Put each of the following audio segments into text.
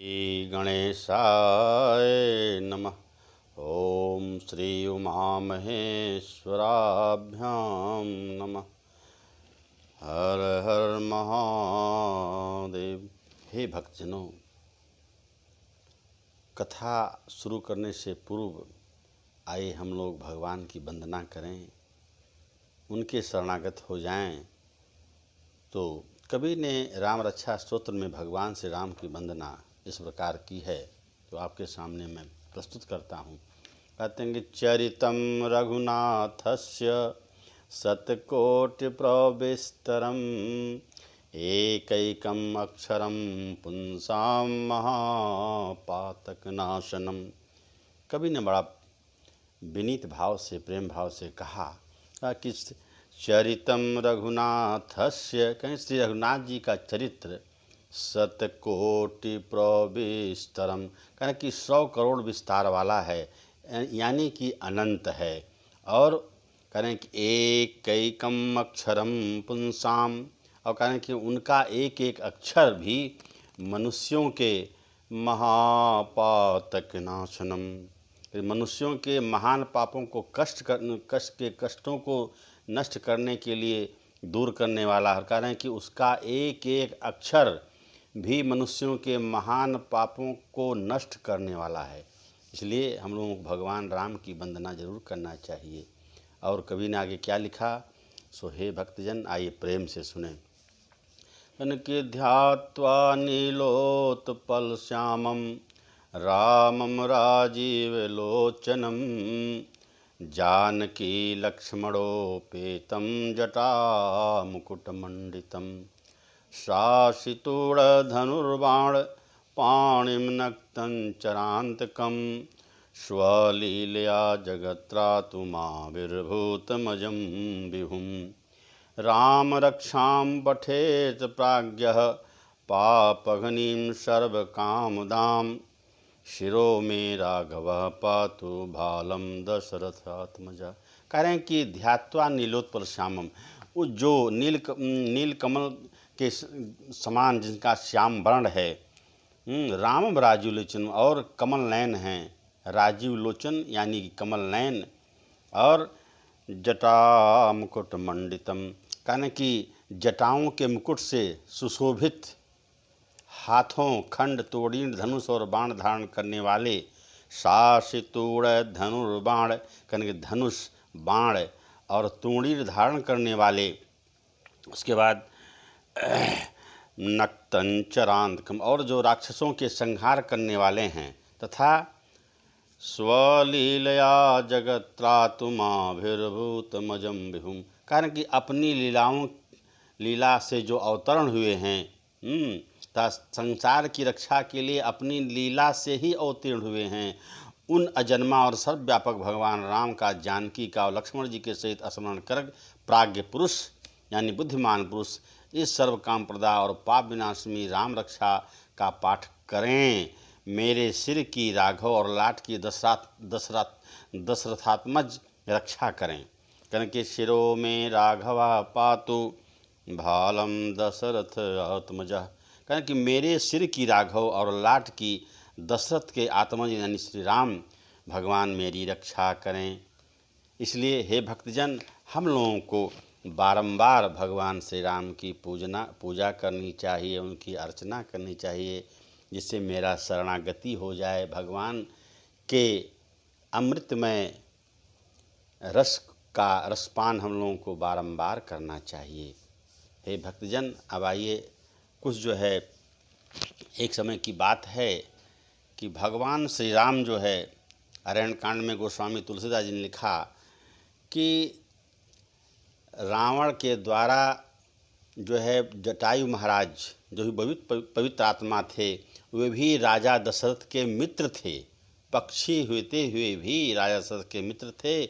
श्री गणेशाय नमः। ओम श्री उमामहेश्वराभ्याम नमः। हर हर महादेव। हे भक्तजनों, कथा शुरू करने से पूर्व आइए हम लोग भगवान की वंदना करें, उनके शरणागत हो जाएं। तो कबीर ने राम रक्षा स्तोत्र में भगवान श्री राम की वंदना इस प्रकार की है, तो आपके सामने मैं प्रस्तुत करता हूँ। कहते हैं कि चरितम रघुनाथस्य शतकोटि प्रविस्तरम एकैकम अक्षरम पुंसाम महापातकनाशनम। कवि ने बड़ा विनीत भाव से, प्रेम भाव से कहा कि चरितम रघुनाथस्य, कहीं श्री रघुनाथ जी का चरित्र शतकोटि प्रविस्तरम, कहना कि 100 करोड़ विस्तार वाला है, यानी कि अनंत है। और कहें कि एकैकम अक्षरम पुंसाम, और कहें कि उनका एक एक अक्षर भी मनुष्यों के महापातक नाशनम, मनुष्यों के महान पापों को कष्टों को नष्ट करने के लिए दूर करने वाला है। कह रहे हैं कि उसका एक एक अक्षर भी मनुष्यों के महान पापों को नष्ट करने वाला है। इसलिए हम लोगों को भगवान राम की वंदना जरूर करना चाहिए। और कवि ने आगे क्या लिखा, सो हे भक्तजन आइए प्रेम से सुने। कि ध्यात्वा नीलोत्पल श्यामम रामम राजीवलोचनम जानकी लक्ष्मणोपेतं जटामुकुटमण्डितं शासितूढधनुर्बाण पाणिं नक्तं चरान्तकं स्वलीलया जगत्रातुमाविर्भूतमजं विभुं रामरक्षां पठेत् प्राज्ञः पापघ्नीं सर्वकामदां शिरो में राघव पातु भालम दशरथात्मजा। कह रहे हैं कि ध्यात्वा नीलोत्पल श्यामम, वो जो नील कमल के समान जिनका श्याम वर्ण है, रामम राजीव लोचन, और कमल नयन हैं, राजीव लोचन यानी कि कमल नयन, और जटा मुकुट मंडितम, कहने कि जटाओं के मुकुट से सुशोभित, हाथों खंड तोड़ीण धनुष और बाण धारण करने वाले, शासितूढ़ धनुर्बाण, कहने के धनुष बाण और तूणीर धारण करने वाले। उसके बाद नक्तं चरांतकम, और जो राक्षसों के संहार करने वाले हैं, तथा स्वलीलया जगत्रातुमाभिर्भूतमजं विभुम, कारण कि अपनी लीला से जो अवतरण हुए हैं, संसार की रक्षा के लिए अपनी लीला से ही अवतीर्ण हुए हैं, उन अजन्मा और सर्वव्यापक भगवान राम का, जानकी का और लक्ष्मण जी के सहित स्मरण कर प्राज्ञ पुरुष यानी बुद्धिमान पुरुष इस सर्व काम प्रदा और पाप विनाशमी राम रक्षा का पाठ करें। मेरे सिर की राघव और लाट की दशरथात्मज रक्षा करें। कन के शिरो में राघवा पातु भालम दशरथ आत्मजा, कहें कि मेरे सिर की राघव और लाट की दशरथ के आत्मज यानी श्री राम भगवान मेरी रक्षा करें। इसलिए हे भक्तजन, हम लोगों को बारंबार भगवान श्री राम की पूजा करनी चाहिए, उनकी अर्चना करनी चाहिए, जिससे मेरा शरणागति हो जाए। भगवान के अमृतमय रस का रसपान हम लोगों को बारंबार करना चाहिए। हे भक्तजन, अब आइए कुछ जो है, एक समय की बात है कि भगवान श्री राम जो है, अरण्य कांड में गोस्वामी तुलसीदास जी ने लिखा कि रावण के द्वारा जो है जटायु महाराज, जो भी पवित्र आत्मा थे, वे भी राजा दशरथ के मित्र थे, पक्षी होते हुए भी राजा दशरथ के मित्र थे।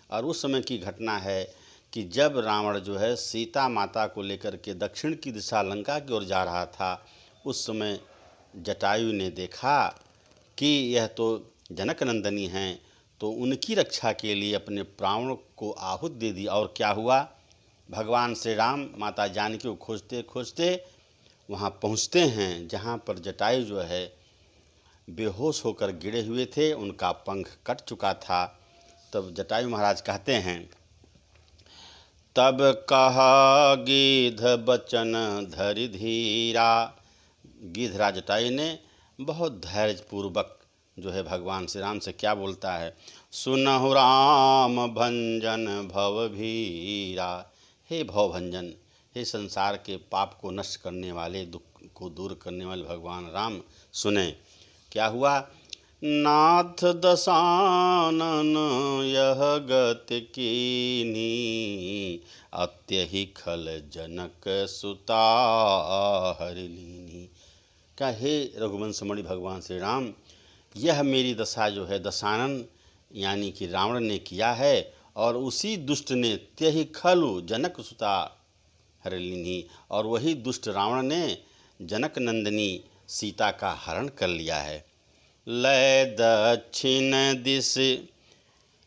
और उस समय की घटना है कि जब रावण जो है सीता माता को लेकर के दक्षिण की दिशा लंका की ओर जा रहा था, उस समय जटायु ने देखा कि यह तो जनक नंदनी हैं, तो उनकी रक्षा के लिए अपने प्राणों को आहुति दे दी। और क्या हुआ, भगवान श्री राम माता जानकी को खोजते खोजते वहाँ पहुँचते हैं, जहाँ पर जटायु जो है बेहोश होकर गिरे हुए थे, उनका पंख कट चुका था। तब जटायु महाराज कहते हैं, तब कहा गिद्ध बचन धरि धीरा। गिद्धराज जटायु ने बहुत धैर्यपूर्वक जो है भगवान श्री राम से क्या बोलता है, सुनहु राम भंजन भवभीरा। हे भवभंजन, हे संसार के पाप को नष्ट करने वाले, दुख को दूर करने वाले भगवान राम, सुने। क्या हुआ, नाथ दशानन यह गति कीनी, अत्यहि खल जनक सुता हरिलीनी। क्या हे रघुवंशमणि भगवान श्री राम, यह मेरी दशा जो है दशानन यानी कि रावण ने किया है, और उसी दुष्ट ने त्यहि खलु जनक सुता हरिलीनी, और वही दुष्ट रावण ने जनक नंदिनी सीता का हरण कर लिया है। लय दक्षिण दिश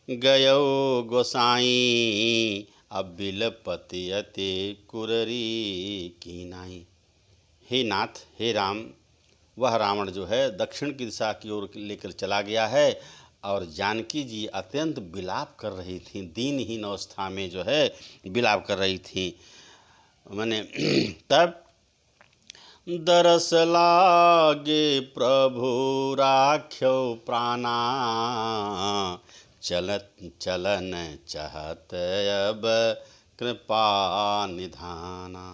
गयो गोसाई, अबिल पतियते कुररी कीनाई। हे नाथ, हे राम, वह रावण जो है दक्षिण की दिशा की ओर लेकर चला गया है, और जानकी जी अत्यंत विलाप कर रही थीं, दीनहीन अवस्था में जो है विलाप कर रही थीं। मैंने तब दरस लागे प्रभु राख्यो प्राणा, चलत चलन चाहत अब कृपा निधाना।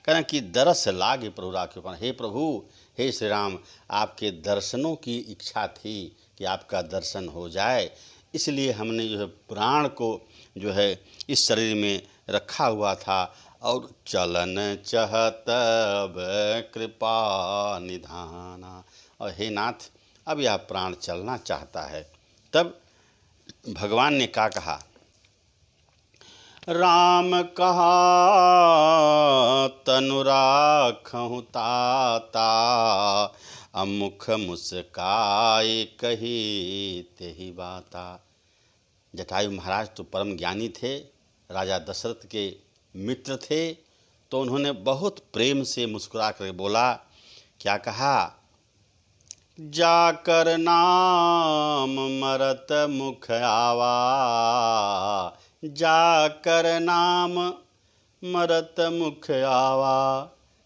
कारण कि दरस लागे प्रभु राख्यो प्राणा, हे प्रभु, हे श्री राम, आपके दर्शनों की इच्छा थी कि आपका दर्शन हो जाए, इसलिए हमने जो है प्राण को जो है इस शरीर में रखा हुआ था, और चलन चाहत अब कृपा निधाना। और हे नाथ, अब यह प्राण चलना चाहता है। तब भगवान ने क्या कहा, राम कहा तनु राखहु ताता, अमुख मुस्काए कही तेहि बाता। जटायु महाराज तो परम ज्ञानी थे, राजा दशरथ के मित्र थे, तो उन्होंने बहुत प्रेम से मुस्कुरा कर बोला, क्या कहा, जाकर नाम मरत मुख आवा, जाकर नाम मरत मुख आवा।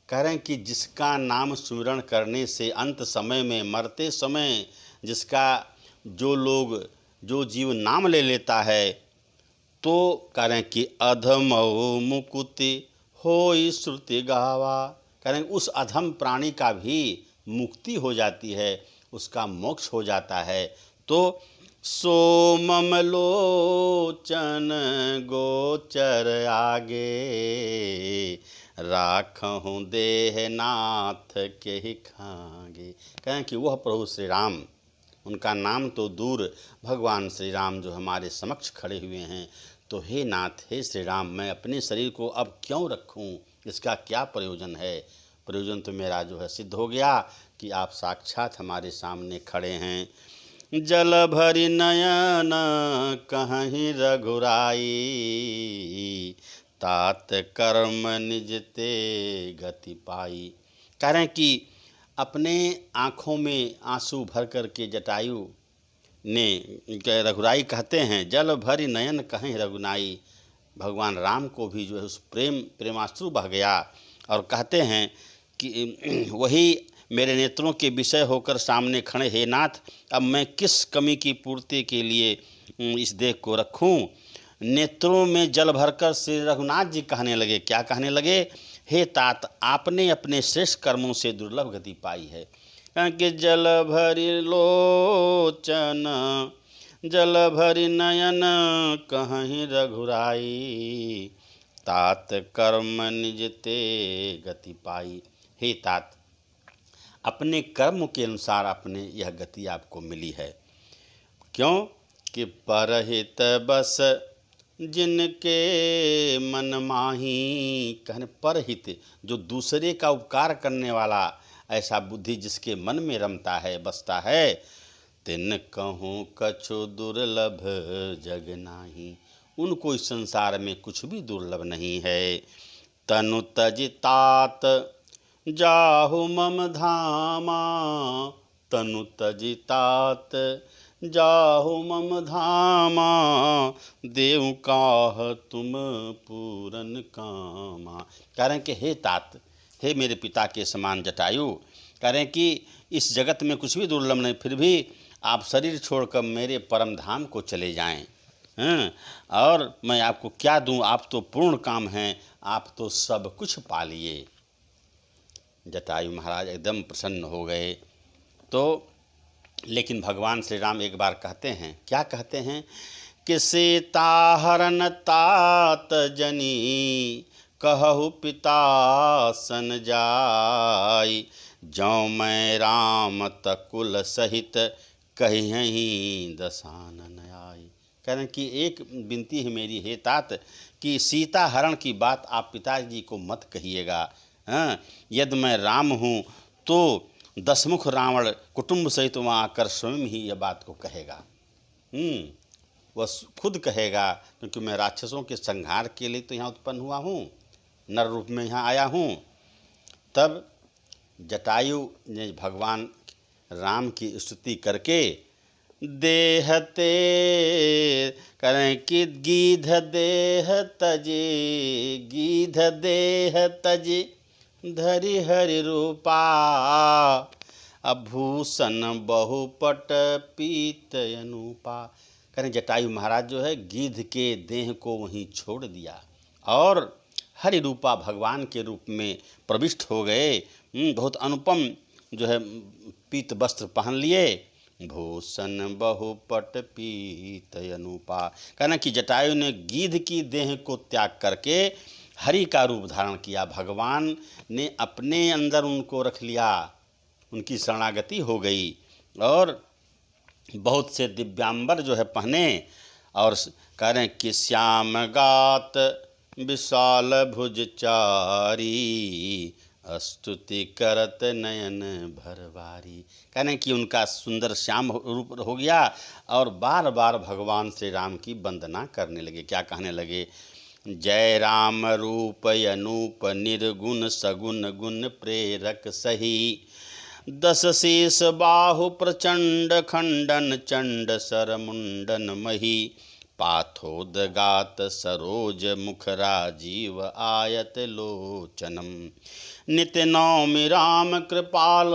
कह रहे हैं कि जिसका नाम सुमिरन करने से अंत समय में, मरते समय जिसका जो जीव नाम ले लेता है, तो कह रहे हैं कि अधमौ मुकुति होई श्रुति गावा। कह रहे हैं उस अधम प्राणी का भी मुक्ति हो जाती है, उसका मोक्ष हो जाता है। तो सोमम लोचन गोचर आगे, राखहु देह नाथ के ही खागे। कहें कि वह प्रभु श्री राम, उनका नाम तो दूर, भगवान श्री राम जो हमारे समक्ष खड़े हुए हैं, तो हे नाथ, हे श्री राम, मैं अपने शरीर को अब क्यों रखूं, इसका क्या प्रयोजन है। प्रयोजन तो मेरा जो है सिद्ध हो गया कि आप साक्षात हमारे सामने खड़े हैं। जल भरि नयन कहीं रघुराई, तात कर्म निजते गति पाई। कह रहे हैं कि अपने आँखों में आंसू भर कर के जटायु ने, रघुराई कहते हैं, जल भरि नयन कहीं रघुनाई। भगवान राम को भी जो है उस प्रेमाश्रु बह गया, और कहते हैं कि वही मेरे नेत्रों के विषय होकर सामने खड़े, हे नाथ, अब मैं किस कमी की पूर्ति के लिए इस देह को रखूं। नेत्रों में जल भरकर श्री रघुनाथ जी कहने लगे, क्या कहने लगे, हे तात, आपने अपने श्रेष्ठ कर्मों से दुर्लभ गति पाई है। कि जल भरि लोचन जल भरि नयन कहीं रघुराई, तात कर्म निजते गति पाई। हे तात, अपने कर्म के अनुसार अपने यह गति आपको मिली है। क्यों कि परहित बस जिनके मन माही। कहने परहित, जो दूसरे का उपकार करने वाला, ऐसा बुद्धि जिसके मन में रमता है, बसता है, तिन कहूँ कछु दुर्लभ जग नाही। उनको इस संसार में कुछ भी दुर्लभ नहीं है। तनु तज तात जाहु मम धामा, तनु तजितात जाहु मम धामा, देव काह तुम पूरन कामा। कह रहे हैं कि हे तात, हे मेरे पिता के समान जटायु, कह रहे हैं कि इस जगत में कुछ भी दुर्लभ नहीं, फिर भी आप शरीर छोड़कर मेरे परम धाम को चले जाएं। और मैं आपको क्या दूं, आप तो पूर्ण काम हैं, आप तो सब कुछ पा लिए। जटायु महाराज एकदम प्रसन्न हो गए। तो लेकिन भगवान श्री राम एक बार कहते हैं, क्या कहते हैं कि सीता हरन तात जनी, कहु पिता सन जाई, जौ मैं राम तकुल सहित कहीं दसानन आई। कह रहे हैं कि एक विनती है मेरी, हे तात, कि सीता हरण की बात आप पिताजी को मत कहिएगा। यदि मैं राम हूँ तो दशमुख रावण कुटुंब सहित वहाँ आकर स्वयं ही यह बात को कहेगा। वह खुद कहेगा, क्योंकि मैं राक्षसों के संहार के लिए तो यहाँ उत्पन्न हुआ हूँ, नर रूप में यहाँ आया हूँ। तब जटायु ने भगवान राम की स्तुति करके देहते करें कि गीध देह तजे, गीध देह तजे धरि हरि रूपा, आभूषण बहुपट पीत अनूपा। करें जटायु महाराज जो है गीध के देह को वहीं छोड़ दिया और हरि रूपा भगवान के रूप में प्रविष्ट हो गए। बहुत अनुपम जो है पीत वस्त्र पहन लिए, भूषण बहुपट पीत अनूपा। कहना कि जटायु ने गीध की देह को त्याग करके हरि का रूप धारण किया, भगवान ने अपने अंदर उनको रख लिया, उनकी शरणागति हो गई और बहुत से दिव्यांबर जो है पहने और कह रहे हैं कि श्याम गात विशाल भुज चारी, स्तुति करत नयन भरवारी। कह रहे हैं कि उनका सुंदर श्याम रूप हो गया और बार बार भगवान श्री राम की वंदना करने लगे। क्या कहने लगे, जय राम रूप अनूप निर्गुण सगुण गुण प्रेरक सही, दस शीस बाहु प्रचंड खंडन चंड सर मुंडन मही, पाथोदगात सरोज मुख राजीव आयत लोचनम, नित नौमि राम कृपाल,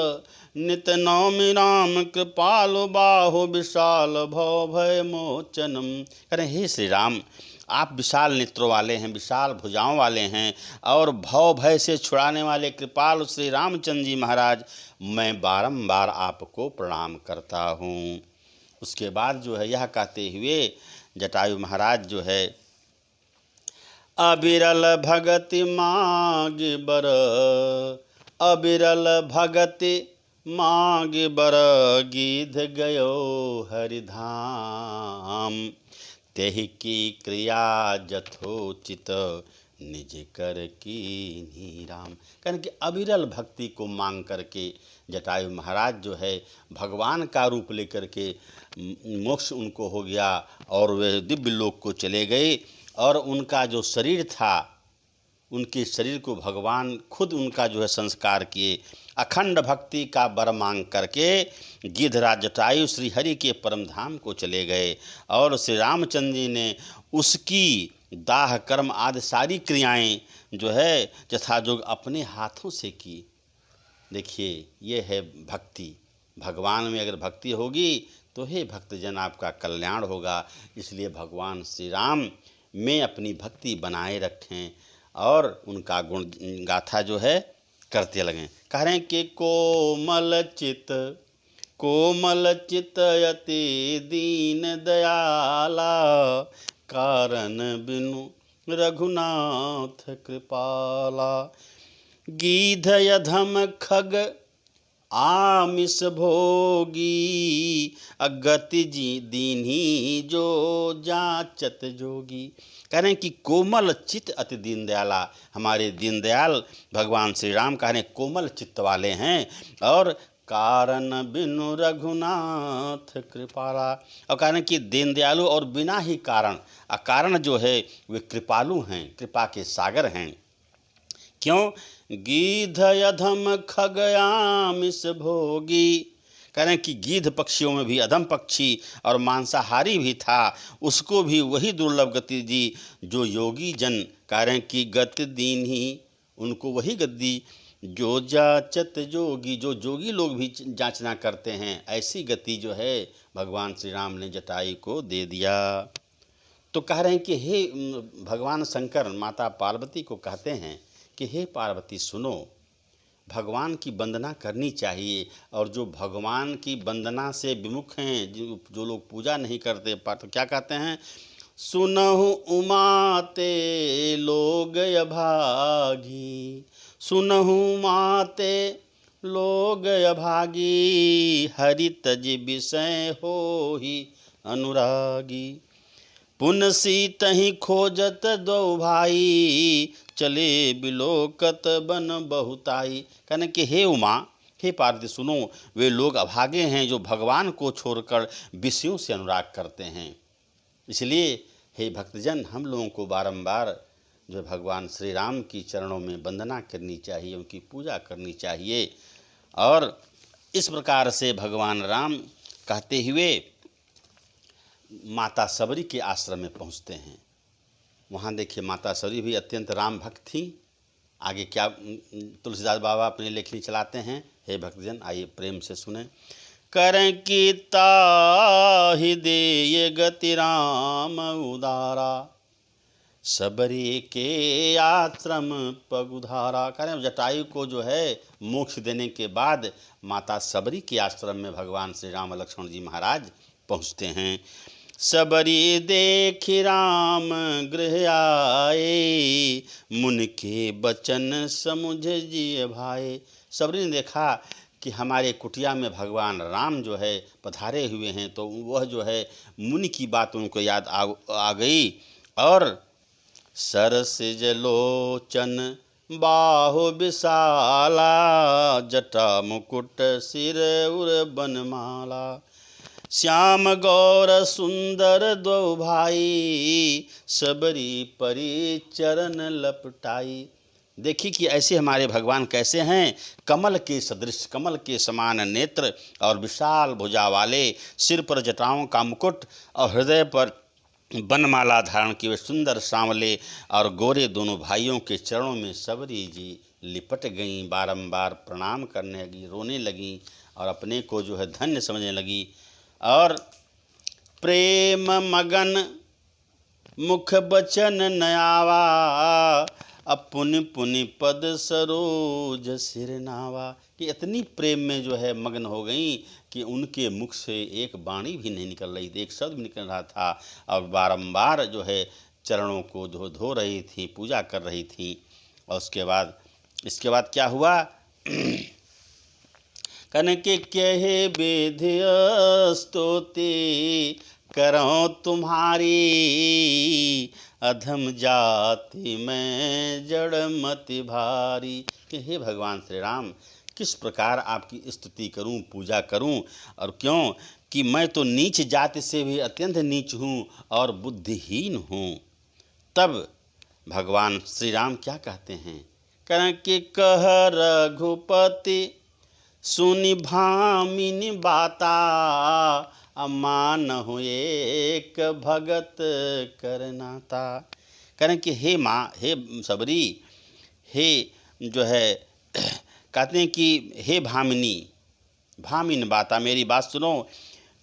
नित नौमि राम कृपाल, बाहु विशाल भव भय मोचनम। करें हे श्री राम, आप विशाल नेत्रों वाले हैं, विशाल भुजाओं वाले हैं और भव भय से छुड़ाने वाले कृपाल श्री रामचंद्र जी महाराज, मैं बारंबार आपको प्रणाम करता हूँ। उसके बाद जो है यह कहते हुए जटायु महाराज जो है अबिरल भगति माग बर, अबिरल भगति माग बर, गीध गयो हरिधाम, तेहि की क्रिया जथोचित निज कर की राम। कहने कि अविरल भक्ति को मांग करके जटायु महाराज जो है भगवान का रूप लेकर के मोक्ष उनको हो गया और वे दिव्य लोक को चले गए और उनका जो शरीर था उनके शरीर को भगवान खुद उनका जो है संस्कार किए। अखंड भक्ति का वर मांग करके गिद्धराज जटायु श्री हरि के परम धाम को चले गए और श्री रामचंद्र जी ने उसकी दाह कर्म आदि सारी क्रियाएं जो है यथाजोग अपने हाथों से की। देखिए ये है भक्ति, भगवान में अगर भक्ति होगी तो हे भक्तजन आपका कल्याण होगा। इसलिए भगवान श्री राम में अपनी भक्ति बनाए रखें और उनका गुण गाथा जो है करते लगें। कह रहे हैं कि कोमल चित अति दीन दयाला, कारण बिनु रघुनाथ कृपाला, गीध यधम खग आमिष भोगी, अगति जी दीन्ही जो जाचत जोगी। कह रहे हैं कि कोमल चित्त अति दीन दयाला, हमारे दीन दयाल भगवान श्री राम कह रहे हैं कोमल चित्त वाले हैं और कारण बिनु रघुनाथ कृपाला। और कह रहे हैं कि दीन दयालु और बिना ही कारण, अकारण जो है वे कृपालु हैं, कृपा के सागर हैं। क्यों? गीध यधम खगयामिष भोगी। कह रहे हैं कि गिद्ध पक्षियों में भी अधम पक्षी और मांसाहारी भी था, उसको भी वही दुर्लभ गति दी जो योगी जन। कह रहे हैं कि गति दीन ही उनको वही गद्दी जो जाचत जोगी, जो जोगी लोग भी जांचना करते हैं, ऐसी गति जो है भगवान श्री राम ने जटायु को दे दिया। तो कह रहे हैं कि हे भगवान शंकर माता पार्वती को कहते हैं कि हे पार्वती सुनो, भगवान की वंदना करनी चाहिए, और जो भगवान की वंदना से विमुख हैं, जो लोग पूजा नहीं करते, तो क्या कहते हैं, सुनहु उमाते लोग अभागी, सुनहु माते लोग अभागी, हरि तज विषय होहि अनुरागी, पुन सीतहि खोजत दो भाई, चले बिलोकत बन बहुताई। कहने कि हे उमा, हे पार्वती सुनो, वे लोग अभागे हैं जो भगवान को छोड़कर विषयों से अनुराग करते हैं। इसलिए हे भक्तजन, हम लोगों को बारंबार जो भगवान श्री राम की चरणों में वंदना करनी चाहिए, उनकी पूजा करनी चाहिए। और इस प्रकार से भगवान राम कहते हुए माता सबरी के आश्रम में पहुंचते हैं। वहाँ देखिए माता सबरी भी अत्यंत राम भक्त थी। आगे क्या तुलसीदास बाबा अपनी लेखनी चलाते हैं, हे भक्तजन आइए प्रेम से सुने। करें कि ताहि देय गति राम उदारा, सबरी के आश्रम पगुधारा। करें जटायु को जो है मोक्ष देने के बाद माता सबरी के आश्रम में भगवान श्री राम लक्ष्मण जी महाराज पहुँचते हैं। सबरी देखि राम गृह आए, मुनि के बचन समुझ जिय भाए। सबरी ने देखा कि हमारे कुटिया में भगवान राम जो है पधारे हुए हैं, तो वह जो है मुनि की बात उनको याद आ गई। और सरसिज लोचन बाहु विशाला, जटा मुकुट सिर उर बनमाला, श्याम गौर सुंदर दो भाई, सबरी परी चरण लपटाई। देखिए कि ऐसे हमारे भगवान कैसे हैं, कमल के सदृश, कमल के समान नेत्र और विशाल भुजा वाले, सिर पर जटाओं का मुकुट और हृदय पर बनमाला धारण किए सुंदर सांवले और गोरे दोनों भाइयों के चरणों में सबरी जी लिपट गईं, बारंबार प्रणाम करने लगी, रोने लगी और अपने को जो है धन्य समझने लगी। और प्रेम मगन मुख बचन नयावा, अपुनि पुनि पद सरोज सिर नावा। कि इतनी प्रेम में जो है मग्न हो गई कि उनके मुख से एक वाणी भी नहीं निकल रही थी, एक शब्द भी निकल रहा था, और बारंबार जो है चरणों को धो रही थी, पूजा कर रही थी। और इसके बाद क्या हुआ, कन के कहे बेध्य स्तुति, करो तुम्हारी अधम जाति में जड़ मति भारी। कि हे भगवान श्री राम, किस प्रकार आपकी स्तुति करूं, पूजा करूं, और क्यों कि मैं तो नीच जाति से भी अत्यंत नीच हूं और बुद्धिहीन हूं। तब भगवान श्री राम क्या कहते हैं, कह कि कह रघुपति सुनि भामिनी बाता, अमान हो एक भगत करनाता। करें कि हे माँ, हे सबरी, हे जो है कहते हैं कि हे भामिन बाता, मेरी बात सुनो।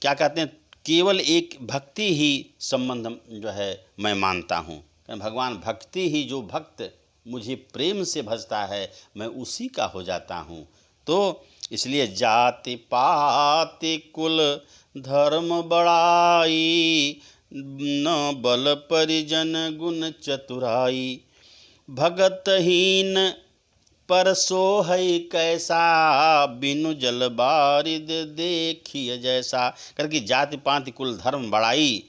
क्या कहते हैं, केवल एक भक्ति ही संबंध जो है मैं मानता हूँ। भगवान भक्ति ही, जो भक्त मुझे प्रेम से भजता है मैं उसी का हो जाता हूँ। तो इसलिए जाति पाति कुल धर्म बड़ाई, न बल परिजन गुण चतुराई, भगतहीन पर सोहै कैसा, बिनु जल बारिद देखिए जैसा। करके जाति पाति कुल धर्म बड़ाई,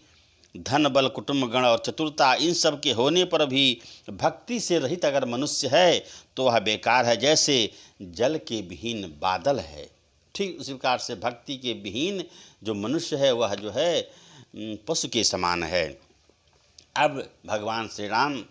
धन बल कुटुंब गण और चतुरता, इन सब के होने पर भी भक्ति से रहित अगर मनुष्य है तो वह बेकार है, जैसे जल के विहीन बादल है। ठीक उसी प्रकार से भक्ति के विहीन जो मनुष्य है वह जो है पशु के समान है। अब भगवान श्री राम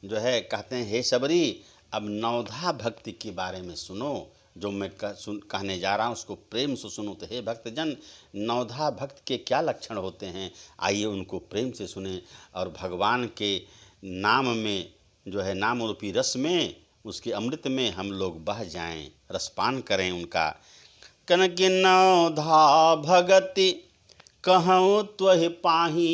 जो है कहते हैं, हे सबरी, अब नवधा भक्ति के बारे में सुनो। जो मैं कहने जा रहा हूँ उसको प्रेम से सुनो। तो हे भक्तजन, नवधा भक्त के क्या लक्षण होते हैं, आइए उनको प्रेम से सुने और भगवान के नाम में जो है नाम रूपी रस में, उसके अमृत में हम लोग बह जाएं, रसपान करें उनका। कनक नवधा भगति कहूँ त्वहि पाही,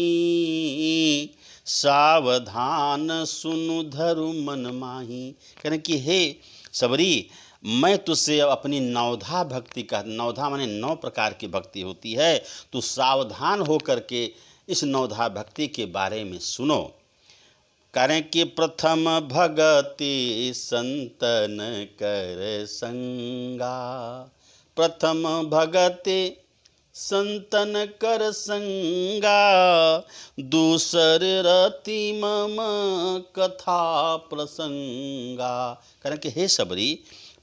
सावधान सुनु धरु मन माही। कहने कि हे सबरी, मैं तुझसे अपनी नवधा भक्ति का, नवधा माने 9 प्रकार की भक्ति होती है, तू सावधान हो करके इस नवधा भक्ति के बारे में सुनो। करें कि प्रथम भगति संतन कर संगा, प्रथम भगति संतन कर संगा, दूसर रति मम कथा प्रसंगा। करें कि हे सबरी,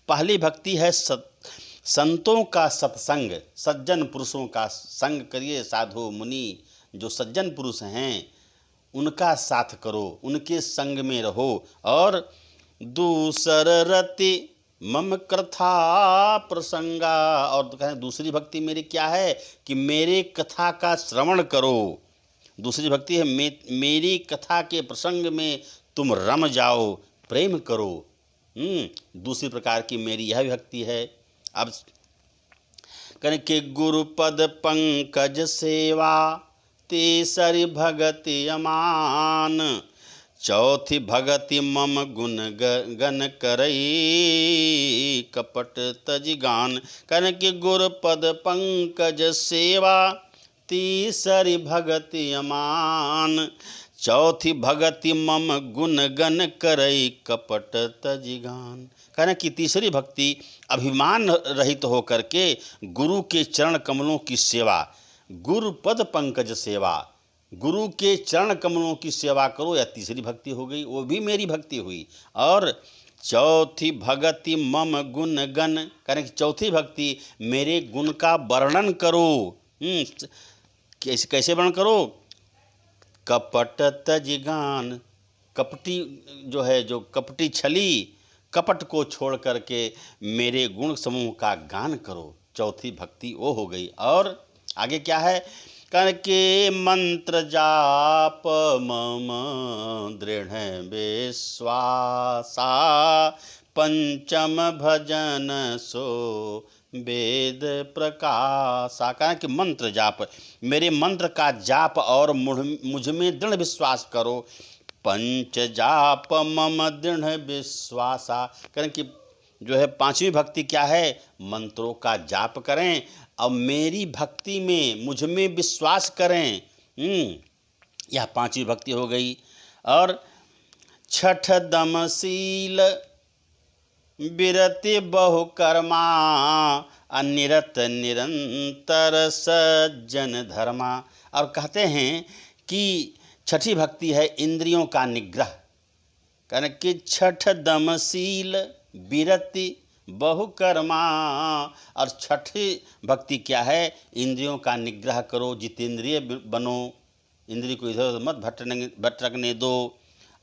पहली भक्ति है संतों का सत्संग, सज्जन पुरुषों का संग करिए। साधु मुनि जो सज्जन पुरुष हैं उनका साथ करो, उनके संग में रहो। और दूसर रति मम कथा प्रसंगा, और कहें दूसरी भक्ति मेरी क्या है कि मेरे कथा का श्रवण करो। दूसरी भक्ति है मेरी कथा के प्रसंग में तुम रम जाओ, प्रेम करो। दूसरी प्रकार की मेरी यह भक्ति है। अब करें कि गुरुपद पंकज सेवा, तीसरी भगति अमान, चौथी भगति मम गुण गन करई, कपट तजिगान। करें कि गुरुपद पंकज सेवा, तीसरी भगति अमान, चौथी भगति मम गुण गन करई, कपट तजिगान। करें कि तीसरी भक्ति अभिमान रहित हो करके गुरु के चरण कमलों की सेवा, गुरुपद पंकज सेवा, गुरु के चरण कमलों की सेवा करो। या तीसरी भक्ति हो गई, वो भी मेरी भक्ति हुई। और चौथी भगति मम गुण गन, करें कि चौथी भक्ति मेरे गुण का वर्णन करो। कैसे वर्णन करो? कपट तजिगान, कपटी जो है, जो कपटी छली, कपट को छोड़ करके मेरे गुण समूह का गान करो। चौथी भक्ति वो हो गई। और आगे क्या है? करके मंत्र जाप मम दृढ़ विश्वासा, पंचम भजन सो वेद प्रकाशा। कारण कि मंत्र जाप, मेरे मंत्र का जाप और मुझ में दृढ़ विश्वास करो। पंच जाप मम दृढ़ विश्वासा। कारण कि जो है पांचवी भक्ति क्या है? मंत्रों का जाप करें और मेरी भक्ति में, मुझ में विश्वास करें। यह पांचवी भक्ति हो गई। और छठ दमशील विरति बहुकर्मा, अनिरत निरंतर सज्जन धर्मा। और कहते हैं कि छठी भक्ति है इंद्रियों का निग्रह। कारण कि छठ दमशील विरति बहुकर्मा। और छठी भक्ति क्या है? इंद्रियों का निग्रह करो, जितेंद्रिय बनो, इंद्रिय को इधर उधर मत भटकने दो।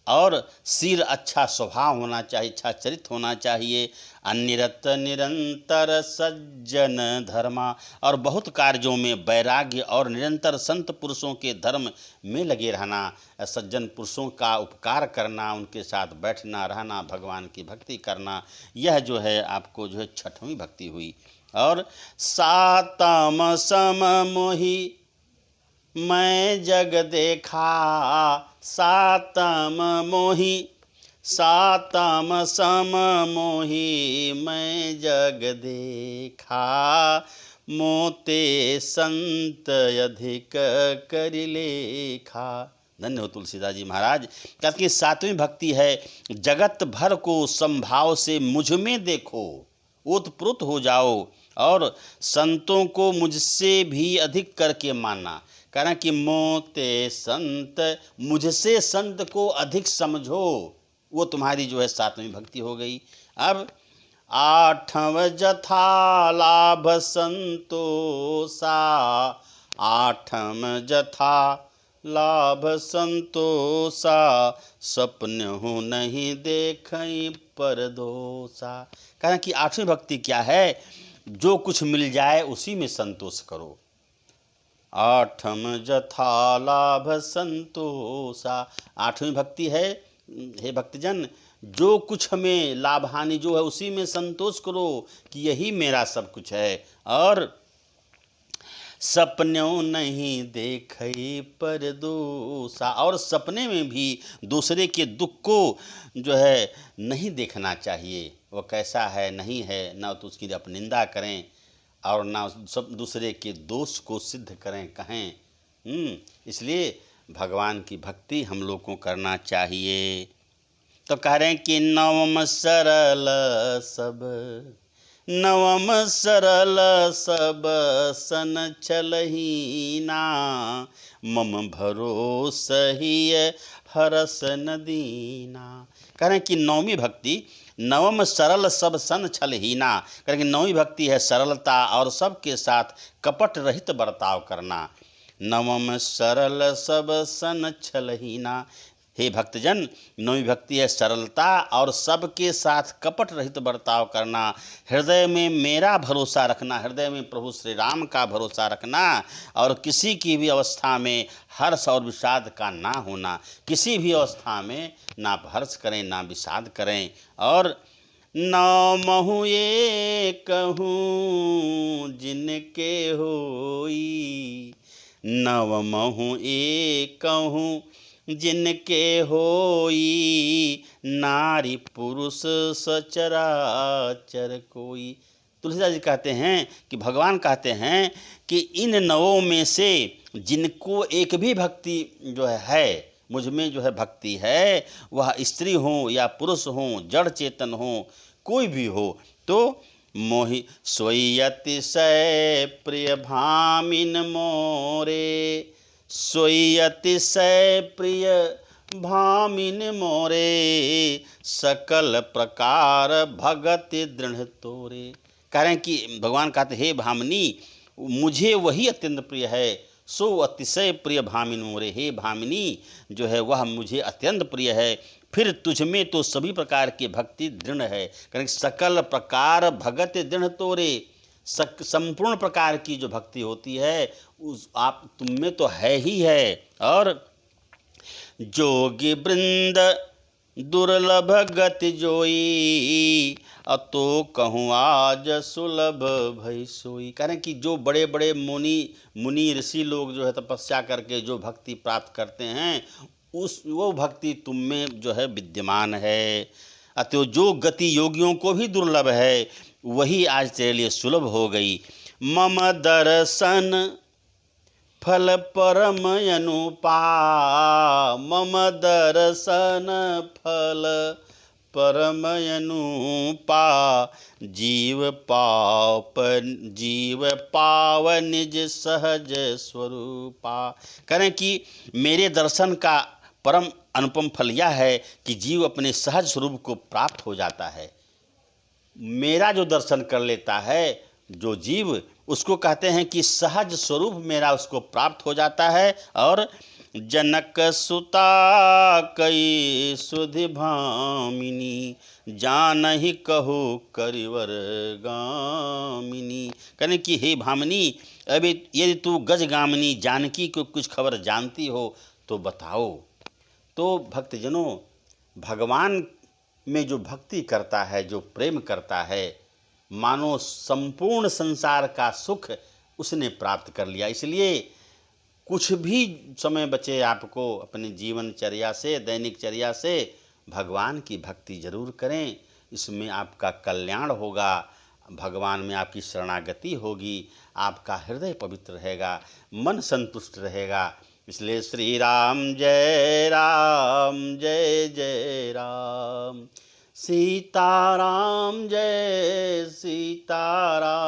और शील, अच्छा स्वभाव होना चाहिए, अच्छा चरित्र होना चाहिए। अनिरत निरंतर सज्जन धर्मा। और बहुत कार्यों में वैराग्य और निरंतर संत पुरुषों के धर्म में लगे रहना, सज्जन पुरुषों का उपकार करना, उनके साथ बैठना रहना, भगवान की भक्ति करना। यह जो है आपको जो है छठवीं भक्ति हुई। और सातम सम मोहि मैं जग देखा, सातम मोहि, सातम सम मोहि मैं जग देखा, मोते संत अधिक कर लेखा। धन्य हो तुलसीदास जी महाराज। क्योंकि सातवीं भक्ति है जगत भर को संभाव से मुझ में देखो, ओतप्रोत हो जाओ और संतों को मुझसे भी अधिक करके मानना। कारण कि मोते संत, मुझसे संत को अधिक समझो, वो तुम्हारी जो है सातवीं भक्ति हो गई। अब आठव जथा लाभ संतोषा, आठम जथा लाभ संतोषा, सपन्यु नहीं देखई परदोषा। कारण कि आठवीं भक्ति क्या है? जो कुछ मिल जाए उसी में संतोष करो। आठम जथा लाभ संतोषा, आठवीं भक्ति है हे भक्तजन, जो कुछ हमें लाभ हानि जो है उसी में संतोष करो कि यही मेरा सब कुछ है। और सपन्यों नहीं देखई परदोषा, और सपने में भी दूसरे के दुख को जो है नहीं देखना चाहिए, वो कैसा है नहीं है, ना तो उसकी अपनिंदा करें और ना सब दूसरे के दोष को सिद्ध करें कहें। इसलिए भगवान की भक्ति हम लोग को करना चाहिए। तो कह रहे हैं कि नवम सरल सब, नवम सरल सब सन छलहीना, मम भरोसहिय हरस न दीना। कह रहे हैं कि नवमी भक्ति, नवम सरल सब सन छलहीना, कह रहे हैं कि नवमी भक्ति है सरलता और सबके साथ कपट रहित बर्ताव करना। नवम सरल सब सन छलहीना, हे भक्तजन, नवमी भक्ति है सरलता और सबके साथ कपट रहित बर्ताव करना। हृदय में मेरा भरोसा रखना, हृदय में प्रभु श्री राम का भरोसा रखना, और किसी की भी अवस्था में हर्ष और विषाद का ना होना। किसी भी अवस्था में ना हर्ष करें ना विषाद करें। और नवमहु ये कहूँ जिनके होई, नवमहु ये कहूँ जिनके होई, नारी पुरुष सचराचर कोई। तुलसीदास जी कहते हैं कि भगवान कहते हैं कि इन नवों में से जिनको एक भी भक्ति जो है मुझ में जो है भक्ति है, वह स्त्री हो या पुरुष हो, जड़ चेतन हो, कोई भी हो, तो मोहि सोई अतिशय प्रिय भामिन मोरे, सोई अतिशय प्रिय भामिन मोरे, सकल प्रकार भगत दृढ़ तोरे। कह रहे हैं कि भगवान कहते हे भामिनी, मुझे वही अत्यंत प्रिय है, सो अतिशय प्रिय भामिन मोरे, हे भामिनी जो है वह मुझे अत्यंत प्रिय है, फिर तुझ में तो सभी प्रकार की भक्ति दृढ़ है। कहें सकल प्रकार भगत दृढ़ तोरे, संपूर्ण प्रकार की जो भक्ति होती है उस आप तुम में तो है ही है। और जोगी वृंद दुर्लभ गति जोई, अतो कहूँ आज सुलभ भई सोई। कह रहे हैं कि जो बड़े बड़े मुनि ऋषि लोग जो है तपस्या करके जो भक्ति प्राप्त करते हैं वो भक्ति तुम में जो है विद्यमान है। अतः जो गति योगियों को भी दुर्लभ है वही आज तेरे लिए सुलभ हो गई। मम दर्शन फल परम अनुपा, मम दर्शन फल परम अनुपा, जीव पाव निज सहज स्वरूपा। करें कि मेरे दर्शन का परम अनुपम फल यह है कि जीव अपने सहज स्वरूप को प्राप्त हो जाता है। मेरा जो दर्शन कर लेता है जो जीव, उसको कहते हैं कि सहज स्वरूप मेरा उसको प्राप्त हो जाता है। और जनक सुता कई सुधि भामिनी, जानहि कहो करिवर गामिनी। कहने कि हे भामिनी, अभी यदि तू गजगामिनी जानकी को कुछ खबर जानती हो तो बताओ। तो भक्तजनों, भगवान में जो भक्ति करता है, जो प्रेम करता है, मानो संपूर्ण संसार का सुख उसने प्राप्त कर लिया। इसलिए कुछ भी समय बचे आपको अपने जीवनचर्या से, दैनिक चर्या से भगवान की भक्ति जरूर करें। इसमें आपका कल्याण होगा, भगवान में आपकी शरणागति होगी, आपका हृदय पवित्र रहेगा, मन संतुष्ट रहेगा। इसलिए श्री राम जय जय राम, सीताराम जय सीताराम,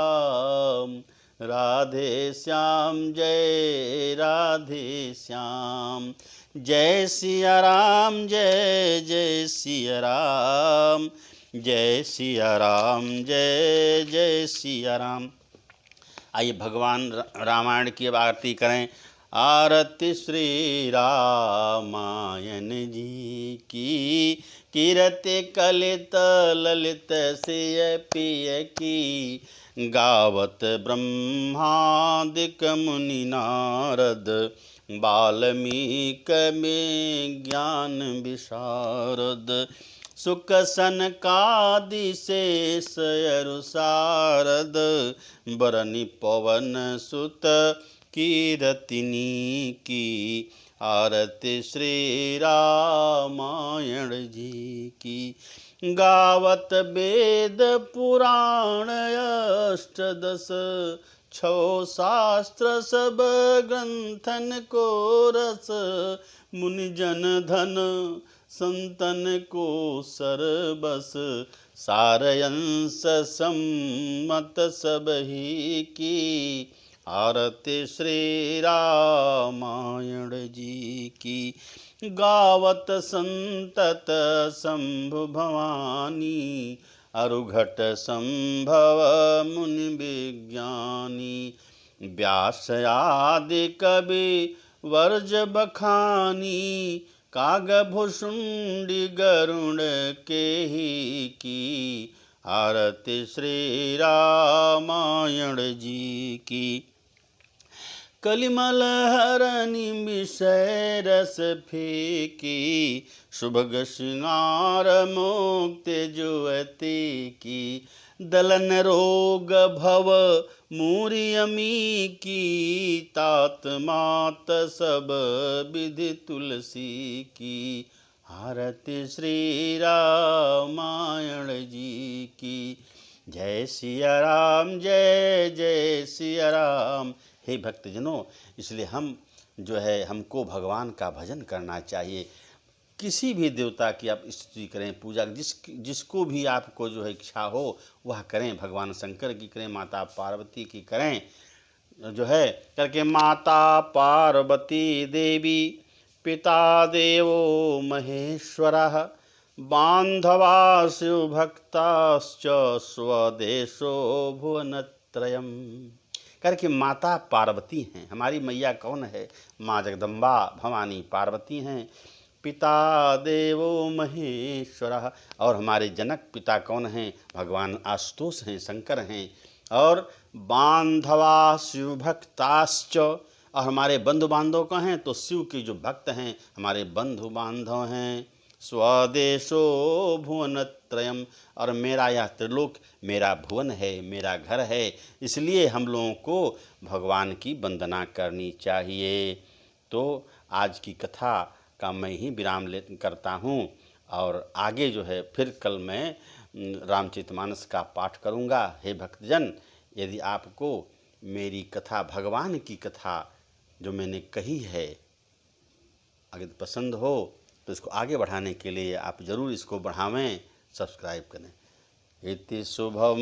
राधे श्याम जय राधे श्याम, जय सिया राम जय जय सिया राम, जय सिया राम जय जय सिया राम। आइए भगवान रामायण की आरती करें आरती श्री रामायण जी की। कीरति कलित ललित सिय पिय की। गावत ब्रह्मादिक मुनि नारद। वाल्मीक में ज्ञान विशारद। सुख सनकादि शेष अरु सारद। बरनि पवन सुत कीरतिनी की। आरती श्री रामायण जी की। गावत वेद पुराण अष्टदश। छो शास्त्र सब ग्रंथन को रस। मुनि जन धन संतन को सरबस। सारयंस सम्मत सब ही की। आरती श्री रामायण जी की। गावत संतत शंभु भवानी। अरुघट संभव मुनि विज्ञानी। व्यास आदि कवि वर्ज बखानी। कागभुषुंडी गरुण केहि की। आरती श्री रामायण जी की। कलिमल हरनि विषय रस फीकी। शुभग श्रृंगार मुक्ति जुअति की। दलन रोग भव मूरियमी की। तात मात सब विधि तुलसी की। आरती श्री रामायण जी की। जय सिया राम जय जय सिया राम। हे भक्तजनों, इसलिए हम जो है हमको भगवान का भजन करना चाहिए। किसी भी देवता की आप स्तुति करें, पूजा जिसको भी आपको जो है इच्छा हो वह करें। भगवान शंकर की करें, माता पार्वती की करें, जो है करके माता पार्वती देवी। पिता देवो महेश्वरः। बांधवा शिव भक्ताश्च स्वदेशो भुवनत्रयम्। करके माता पार्वती हैं। हमारी मैया कौन है? माँ जगदम्बा भवानी पार्वती हैं। पिता देवो महेश्वरः। और हमारे जनक पिता कौन हैं? भगवान आशुतोष हैं, शंकर हैं। और बांधवा शिव भक्ताश्च। और हमारे बंधु बांधव कहाँ हैं? तो शिव के जो भक्त हैं हमारे बंधु बांधव हैं। स्वदेशो भुवनत्रयम्। और मेरा यह त्रिलोक मेरा भुवन है, मेरा घर है। इसलिए हम लोगों को भगवान की वंदना करनी चाहिए। तो आज की कथा का मैं ही विराम करता हूँ। और आगे जो है फिर कल मैं रामचरितमानस का पाठ करूँगा। हे भक्तजन, यदि आपको मेरी कथा, भगवान की कथा जो मैंने कही है, अगर पसंद हो तो इसको आगे बढ़ाने के लिए आप ज़रूर इसको बढ़ावें, सब्सक्राइब करें। इति शुभम।